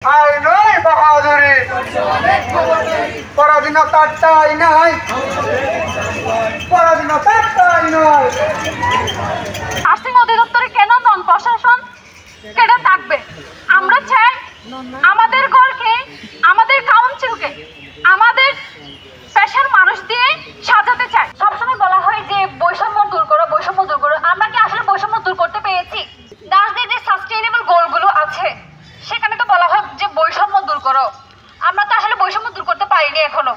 I নয় বাহাদুরি, পরাধীনতার ঠাঁই নাই, পরাধীনতার ঠাঁই নয়। নার্সিং অধিদপ্তরে কেন নন প্রশাসন কেটে থাকবে? আমরা চাই আমাদের গড়কে, আমাদের কাউন্সিলকে, আমাদের পেশার মানুষ দিয়ে সাজাতে চাই। সবসময় বলা হয় যে বৈষম্য দূর করো, বৈষম্য দূর করো। আমরা কি আসলে বৈষম্য দূর করতে পেরেছি? নার্সদের যে সাস্টেইনেবল গোলগুলো আছে সেখানে তো বলা হয় যে বৈষম্য দূর করো। আমরা তো আসলে বৈষম্য দূর করতে পারিনি এখনো।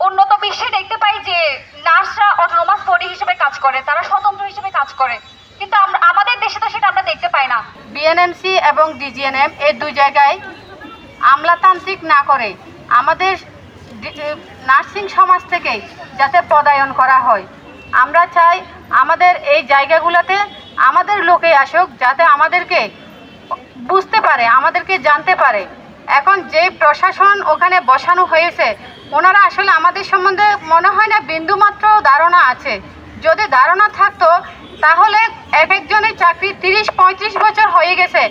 উন্নত বিশ্বে দেখতে পাই যে নার্সরা অটোনোমাস বডি হিসেবে কাজ করে, তারা স্বতন্ত্র হিসেবে কাজ করে, কিন্তু আমাদের দেশে তো সেটা আমরা দেখতে পাই না। বিএনএমসি এবং ডিজিএনএম এই দুই জায়গায় আমলাতান্ত্রিক না করে আমাদের নার্সিং সমাজ থেকে যাতে পদায়ন করা হয়, আমরা চাই আমাদের এই জায়গাগুলোতে আমাদের লোকে আসুক, যাতে আমাদেরকে বুঝতে পারে, আমাদেরকে জানতে পারে। এখন যে প্রশাসন ওখানে বসানো হয়েছে ওনারা আসলে আমাদের সম্বন্ধে মনে হয় না বিন্দুমাত্র ধারণা আছে। যদি ধারণা থাকতো তাহলে এক একজনের চাকরি 30-35 বছর হয়ে গেছে,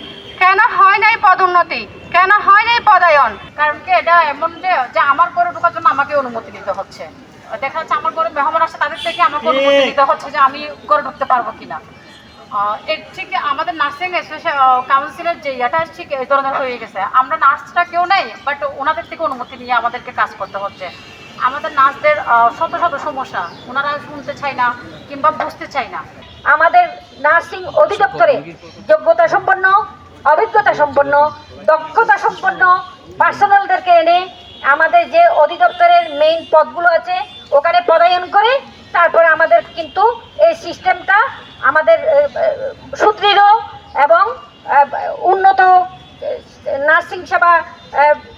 কেন হয় নাই পদোন্নতি, কেন হয় নাই পদায়ন? কারণ কি এটা এমন যে আমার ঘরে ঢোকার জন্য আমাকে অনুমতি নিতে হচ্ছে। দেখা যাচ্ছে আমার ঘরে মেহমান আসছে, তাদের থেকে আমাকে অনুমতি নিতে হচ্ছে যে আমি ঘরে ঢুকতে পারবো কিনা। এর ঠিক আমাদের নার্সিং কাউন্সিলের যে এটা ঠিক এই ধরনের হয়ে গেছে। আমরা নার্সটা কেউ নেই, বাট ওনাদের থেকে অনুমতি নিয়ে আমাদেরকে কাজ করতে হচ্ছে। আমাদের নার্সদের শত শত সমস্যা ওনারা শুনতে চায় না কিংবা বুঝতে চায় না। আমাদের নার্সিং অধিদপ্তরে যোগ্যতা সম্পন্ন, অভিজ্ঞতা সম্পন্ন, দক্ষতা সম্পন্ন পার্সোনালদেরকে এনে আমাদের যে অধিদপ্তরের মেইন পদগুলো আছে ওখানে পদায়ন করে তারপরে আমাদের কিন্তু এই সিস্টেমটা আমাদের সুদৃঢ় এবং উন্নত নার্সিং সেবা,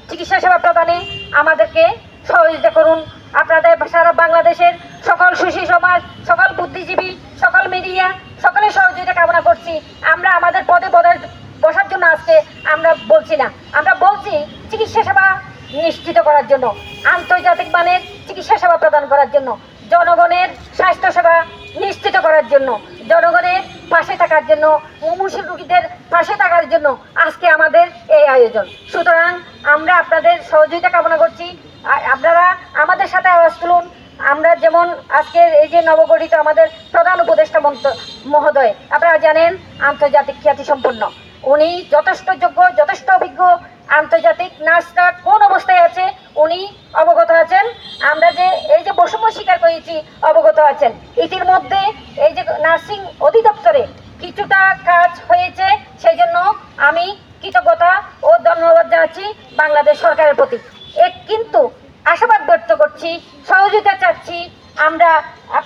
চিকিৎসা সেবা প্রদানে আমাদেরকে সহযোগিতা করুন। আপনাদের সারা বাংলাদেশের সকল সুশী সমাজ, সকল বুদ্ধিজীবী, সকল মিডিয়া সকলের সহযোগিতা কামনা করছি। আমরা আমাদের পদে বসার জন্য আজকে আমরা বলছি না, আমরা বলছি চিকিৎসা সেবা নিশ্চিত করার জন্য, আন্তর্জাতিক মানের চিকিৎসা সেবা প্রদান করার জন্য, জনগণের স্বাস্থ্যসেবা নিশ্চিত করার জন্য, জনগণের পাশে থাকার জন্য, মুমূর্ষু রোগীদের পাশে থাকার জন্য আজকে আমাদের এই আয়োজন। সুতরাং আমরা আপনাদের সহযোগিতা কামনা করছি। আপনারা আমাদের সাথে আওয়াজ তুলুন। আমরা যেমন আজকের এই যে নবগঠিত আমাদের প্রধান উপদেষ্টা মহোদয়, আপনারা জানেন আন্তর্জাতিক খ্যাতিসম্পন্ন, উনি যথেষ্ট যোগ্য, যথেষ্ট অভিজ্ঞ। আন্তর্জাতিক নার্সরা কোন অবস্থায় আছে উনি অবগত আছেন। আমরা যে এই যে বৈষম্য স্বীকার করেছি অবগত আছেন। ইতিমধ্যে এই যে নার্সিং অধিদপ্তরে কিছুটা কাজ হয়েছে, সেই জন্য আমি কৃতজ্ঞতা ও ধন্যবাদ জানাচ্ছি বাংলাদেশ সরকারের প্রতি। কিন্তু আশাবাদ ব্যক্ত করছি, সহযোগিতা চাচ্ছি, আমরা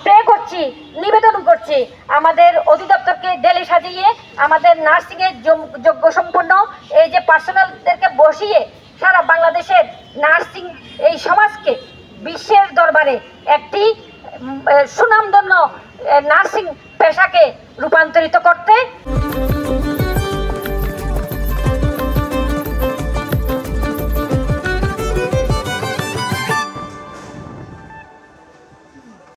প্রে করছি, নিবেদন করছি আমাদের অধিদপ্তরকে ডেলি সাজিয়ে আমাদের নার্সিংয়ের যোগ্য সম্পন্ন এই যে পার্সোনালদেরকে বসিয়ে সারা বাংলাদেশের নার্সিং এই সমাজকে বিশ্বের দরবারে একটি সুনামধন্য নার্সিং পেশাকে রূপান্তরিত করতে